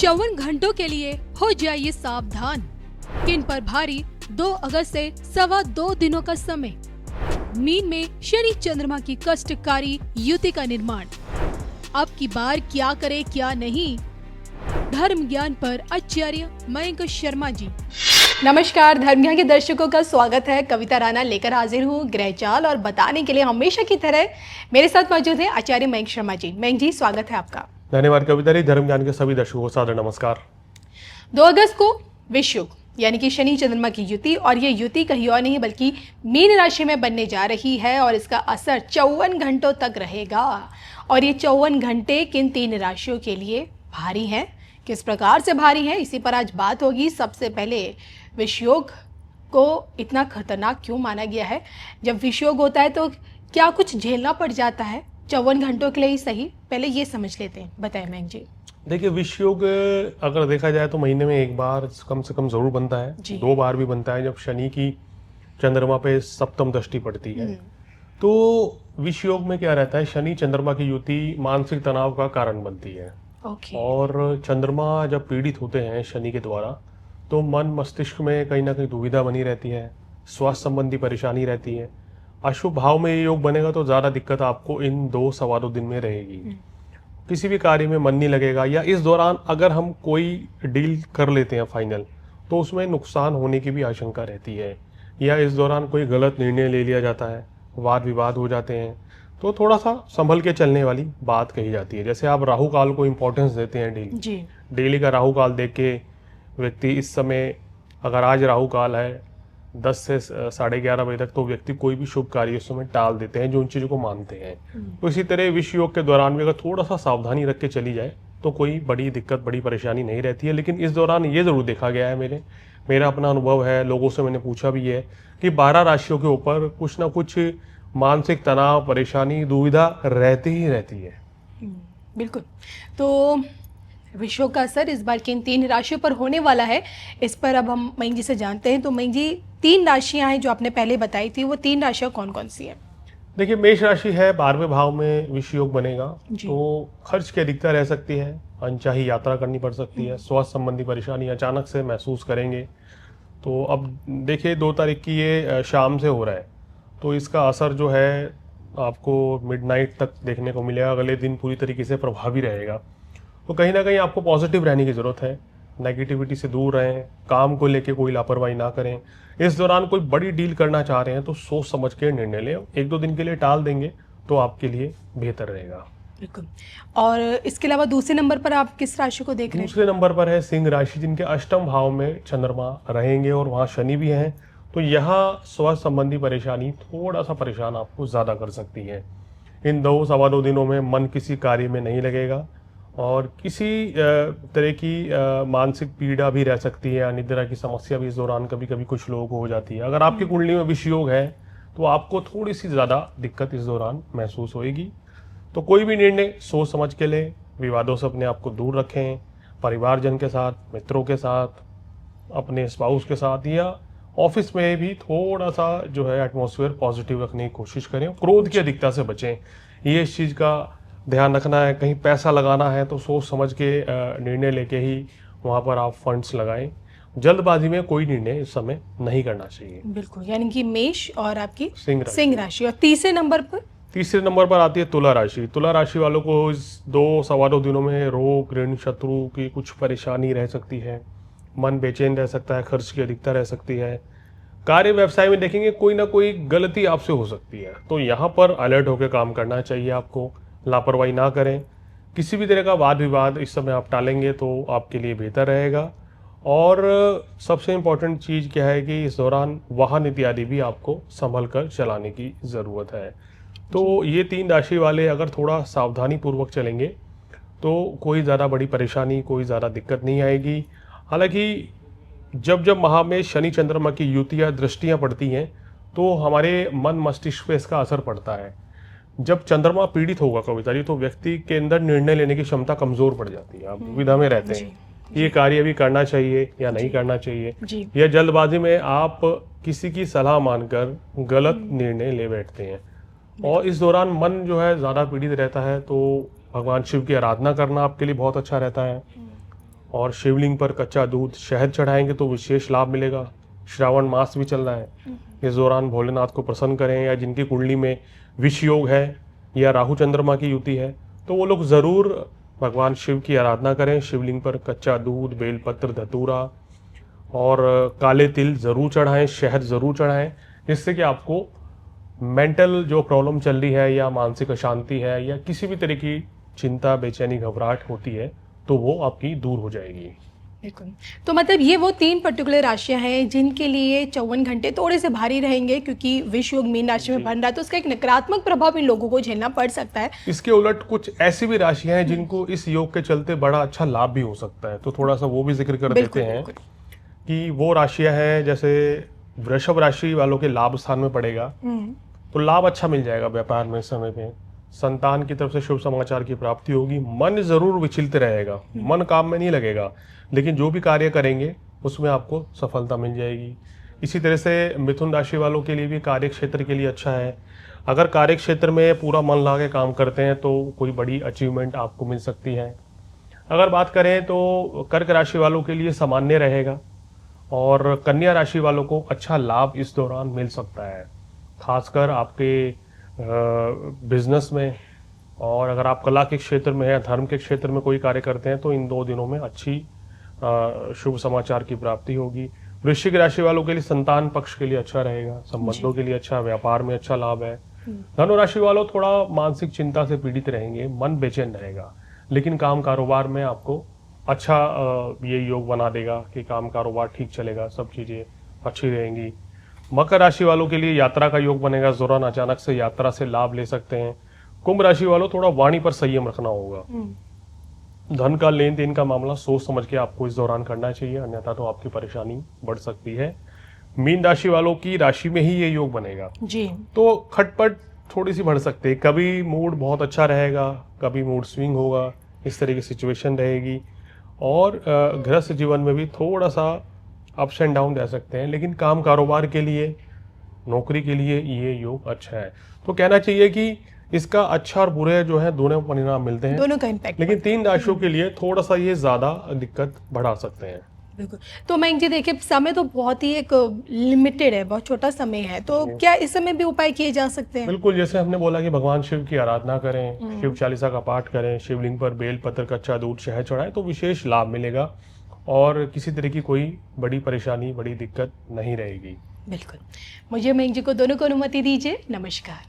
54 घंटों के लिए हो जाइए सावधान। किन पर भारी 2 अगस्त से 2.25 दिनों का समय। मीन में शनि चंद्रमा की कष्टकारी युति का निर्माण। अब की बार क्या करे क्या नहीं, धर्म ज्ञान पर आचार्य मयंक शर्मा जी। नमस्कार, धर्म ज्ञान के दर्शकों का स्वागत है। कविता राणा लेकर हाजिर हूँ ग्रहचाल और बताने के लिए हमेशा की तरह मेरे साथ मौजूद है आचार्य मयंक शर्मा जी। मयंक जी, स्वागत है आपका। धन्यवाद कविता जी। धर्म ज्ञान के सभी दर्शकों को सादर नमस्कार। 2 अगस्त को विश्व युग यानी कि शनि चंद्रमा की युति, और ये युति कहीं और नहीं बल्कि मीन राशि में बनने जा रही है और इसका असर 54 घंटों तक रहेगा। और ये 54 घंटे किन 3 राशियों के लिए भारी हैं, किस प्रकार से भारी है, इसी पर आज बात होगी। सबसे पहले विश्व योग को इतना खतरनाक क्यों माना गया है? जब विश्व योग होता है तो क्या कुछ झेलना पड़ जाता है? 54 घंटों के लिए ही सही, पहले ये समझ लेते हैं। बताएं मयंक जी। देखिए, विश्व योग अगर देखा जाए तो महीने में एक बार कम से कम जरूर बनता है, 2 बार भी बनता है जब शनि की चंद्रमा पे सप्तम दृष्टि पड़ती है। तो विश्व योग में क्या रहता है, शनि चंद्रमा की युति मानसिक तनाव का कारण बनती है। और चंद्रमा जब पीड़ित होते हैं शनि के द्वारा तो मन मस्तिष्क में कहीं ना कहीं दुविधा बनी रहती है, स्वास्थ्य संबंधी परेशानी रहती है। अशुभ भाव में ये योग बनेगा तो ज़्यादा दिक्कत आपको इन 2-2.25 दिन में रहेगी। किसी भी कार्य में मन नहीं लगेगा, या इस दौरान अगर हम कोई डील कर लेते हैं फाइनल तो उसमें नुकसान होने की भी आशंका रहती है, या इस दौरान कोई गलत निर्णय ले लिया जाता है, वाद विवाद हो जाते हैं। तो थोड़ा सा संभल के चलने वाली बात कही जाती है। जैसे आप राहु काल को इम्पोर्टेंस देते हैं डेली का राहु काल देख के व्यक्ति इस समय, अगर आज राहु काल है 10 से 11:30 बजे तक, तो व्यक्ति कोई भी शुभ कार्य उस समय टाल देते हैं जो उन चीज़ों को मानते हैं। तो इसी तरह विश्व योग के दौरान भी अगर थोड़ा सा सावधानी रख के चली जाए तो कोई बड़ी दिक्कत, बड़ी परेशानी नहीं रहती है। लेकिन इस दौरान ये ज़रूर देखा गया है, मेरा अपना अनुभव है, लोगों से मैंने पूछा भी है कि 12 राशियों के ऊपर कुछ ना कुछ मानसिक तनाव, परेशानी, दुविधा रहती ही रहती है। बिल्कुल। तो विश्व का असर इस बार किन 3 राशियों पर होने वाला है, इस पर अब हम मयंक जी से जानते हैं। तो मयंक जी, 3 राशियां हैं जो आपने पहले बताई थी, वो 3 राशियां कौन कौन सी हैं? देखिए, मेष राशि है, 12वें भाव में विश्व योग बनेगा तो खर्च की अधिकता रह सकती है, अनचाही यात्रा करनी पड़ सकती है, स्वास्थ्य संबंधी परेशानी अचानक से महसूस करेंगे। तो अब देखिए 2 तारीख की ये शाम से हो रहा है, तो इसका असर जो है आपको मिडनाइट तक देखने को मिलेगा। अगले दिन पूरी तरीके से प्रभावी रहेगा। तो कहीं ना कहीं आपको पॉजिटिव रहने की ज़रूरत है, नेगेटिविटी से दूर रहें, काम को लेके कोई लापरवाही ना करें। इस दौरान कोई बड़ी डील करना चाह रहे हैं तो सोच समझ के निर्णय लें। 1-2 दिन के लिए टाल देंगे तो आपके लिए बेहतर रहेगा। बिल्कुल। और इसके अलावा दूसरे नंबर पर आप किस राशि को देख रहे हैं? दूसरे नंबर पर है सिंह राशि, जिनके अष्टम भाव में चंद्रमा रहेंगे और वहाँ शनि भी हैं। तो यहाँ स्वास्थ्य संबंधी परेशानी थोड़ा सा परेशान आपको ज़्यादा कर सकती है। इन 2-2.25 दिनों में मन किसी कार्य में नहीं लगेगा और किसी तरह की मानसिक पीड़ा भी रह सकती है, अनिद्रा की समस्या भी इस दौरान कभी कभी कुछ लोगों को हो जाती है। अगर आपकी कुंडली में विश्व योग है तो आपको थोड़ी सी ज़्यादा दिक्कत इस दौरान महसूस होएगी। तो कोई भी निर्णय सोच समझ के लें, विवादों से अपने आप को दूर रखें, परिवारजन के साथ, मित्रों के साथ, अपने स्पाउस के साथ, या ऑफिस में भी थोड़ा सा जो है एटमॉस्फेयर पॉजिटिव रखने की कोशिश करें। क्रोध की अधिकता से बचें, ये इस चीज़ का ध्यान रखना है। कहीं पैसा लगाना है तो सोच समझ के निर्णय लेके ही वहाँ पर आप फंड्स लगाएं। जल्दबाजी में कोई निर्णय इस समय नहीं करना चाहिए। बिल्कुल। यानी कि मेष और आपकी सिंह राशि। और तीसरे नंबर पर आती है तुला राशि। तुला राशि वालों को इस 2-2.25 दिनों में रोग, ऋण, शत्रु की कुछ परेशानी रह सकती है, मन बेचैन रह सकता है, खर्च की अधिकता रह सकती है। कार्य व्यवसाय में देखेंगे कोई ना कोई गलती आपसे हो सकती है, तो यहाँ पर अलर्ट होकर काम करना चाहिए आपको। लापरवाही ना करें। किसी भी तरह का वाद विवाद इस समय आप टालेंगे तो आपके लिए बेहतर रहेगा। और सबसे इम्पोर्टेंट चीज़ क्या है कि इस दौरान वाहन इत्यादि भी आपको संभल कर चलाने की ज़रूरत है। तो ये 3 राशि वाले अगर थोड़ा सावधानी पूर्वक चलेंगे तो कोई ज़्यादा बड़ी परेशानी, कोई ज़्यादा दिक्कत नहीं आएगी। हालांकि जब जब माह में शनि चंद्रमा की युतियाँ, दृष्टियाँ पड़ती हैं तो हमारे मन मस्तिष्क पे इसका असर पड़ता है। जब चंद्रमा पीड़ित होगा कविता जी, तो व्यक्ति के अंदर निर्णय लेने की क्षमता कमजोर पड़ जाती है। आप दुविधा में रहते हैं, ये कार्य भी करना चाहिए या नहीं करना चाहिए, या जल्दबाजी में आप किसी की सलाह मानकर गलत निर्णय ले बैठते हैं। और इस दौरान मन जो है ज़्यादा पीड़ित रहता है, तो भगवान शिव की आराधना करना आपके लिए बहुत अच्छा रहता है। और शिवलिंग पर कच्चा दूध शहद चढ़ाएंगे तो विशेष लाभ मिलेगा। श्रावण मास भी चल रहा है, इस दौरान भोलेनाथ को प्रसन्न करें, या जिनकी कुंडली में विष योग है या राहु चंद्रमा की युति है तो वो लोग ज़रूर भगवान शिव की आराधना करें। शिवलिंग पर कच्चा दूध, बेलपत्र, धतूरा और काले तिल ज़रूर चढ़ाएं, शहद ज़रूर चढ़ाएं, जिससे कि आपको मेंटल जो प्रॉब्लम चल रही है या मानसिक अशांति है या किसी भी तरह की चिंता, बेचैनी, घबराहट होती है तो वो आपकी दूर हो जाएगी। बिल्कुल। तो मतलब ये वो 3 पर्टिकुलर राशियां हैं जिनके लिए 54 घंटे थोड़े से भारी रहेंगे, क्योंकि विष योग मीन राशि में बन रहा है तो उसका एक नकारात्मक प्रभाव इन लोगों को झेलना पड़ सकता है। इसके उलट कुछ ऐसी भी राशियां हैं जिनको इस योग के चलते बड़ा अच्छा लाभ भी हो सकता है, तो थोड़ा सा वो भी जिक्र कर देते हैं कि वो राशियां हैं, जैसे वृषभ राशि वालों के लाभ स्थान में पड़ेगा तो लाभ अच्छा मिल जाएगा व्यापार में। इस समय पे संतान की तरफ से शुभ समाचार की प्राप्ति होगी। मन जरूर विचलित रहेगा, मन काम में नहीं लगेगा, लेकिन जो भी कार्य करेंगे उसमें आपको सफलता मिल जाएगी। इसी तरह से मिथुन राशि वालों के लिए भी कार्य क्षेत्र के लिए अच्छा है। अगर कार्य क्षेत्र में पूरा मन लगा के काम करते हैं तो कोई बड़ी अचीवमेंट आपको मिल सकती है। अगर बात करें तो कर्क राशि वालों के लिए सामान्य रहेगा और कन्या राशि वालों को अच्छा लाभ इस दौरान मिल सकता है, खासकर आपके बिजनेस में। और अगर आप कला के क्षेत्र में है, धर्म के क्षेत्र में कोई कार्य करते हैं तो इन 2 दिनों में अच्छी शुभ समाचार की प्राप्ति होगी। वृश्चिक राशि वालों के लिए संतान पक्ष के लिए अच्छा रहेगा, संबंधों के लिए अच्छा, व्यापार में अच्छा लाभ है। धनु राशि वालों थोड़ा मानसिक चिंता से पीड़ित रहेंगे, मन बेचैन रहेगा, लेकिन काम कारोबार में आपको अच्छा ये योग बना देगा कि काम कारोबार ठीक चलेगा, सब चीजें अच्छी रहेंगी। मकर राशि वालों के लिए यात्रा का योग बनेगा, इस दौरान अचानक से यात्रा से लाभ ले सकते हैं। कुंभ राशि वालों थोड़ा वाणी पर संयम रखना होगा। धन का लेन देन का मामला सोच समझ के आपको इस दौरान करना चाहिए, अन्यथा तो आपकी परेशानी बढ़ सकती है। मीन राशि वालों की राशि में ही ये योग बनेगा जी, तो खटपट थोड़ी सी बढ़ सकती है, कभी मूड बहुत अच्छा रहेगा, कभी मूड स्विंग होगा, इस तरह की सिचुएशन रहेगी। और गृहस्थ जीवन में भी थोड़ा सा अप्स एंड डाउन रह सकते हैं, लेकिन काम कारोबार के लिए, नौकरी के लिए ये योग अच्छा है। तो कहना चाहिए कि इसका अच्छा और बुरे जो है दोनों परिणाम मिलते हैं, दोनों का इम्पैक्ट, लेकिन 3 राशियों के लिए थोड़ा सा ये ज्यादा दिक्कत बढ़ा सकते हैं। बिल्कुल। तो मैं जी देखिए, समय तो बहुत ही एक लिमिटेड है, बहुत छोटा समय है, तो क्या इस समय भी उपाय किए जा सकते हैं? बिल्कुल, जैसे हमने बोला कि भगवान शिव की आराधना करें, शिव चालीसा का पाठ करें, शिवलिंग पर बेल पत्र, कच्चा दूध, शहद चढ़ाएं तो विशेष लाभ मिलेगा और किसी तरह की कोई बड़ी परेशानी, बड़ी दिक्कत नहीं रहेगी। बिल्कुल। मुझे मयंक जी को दोनों को अनुमति दीजिए। नमस्कार।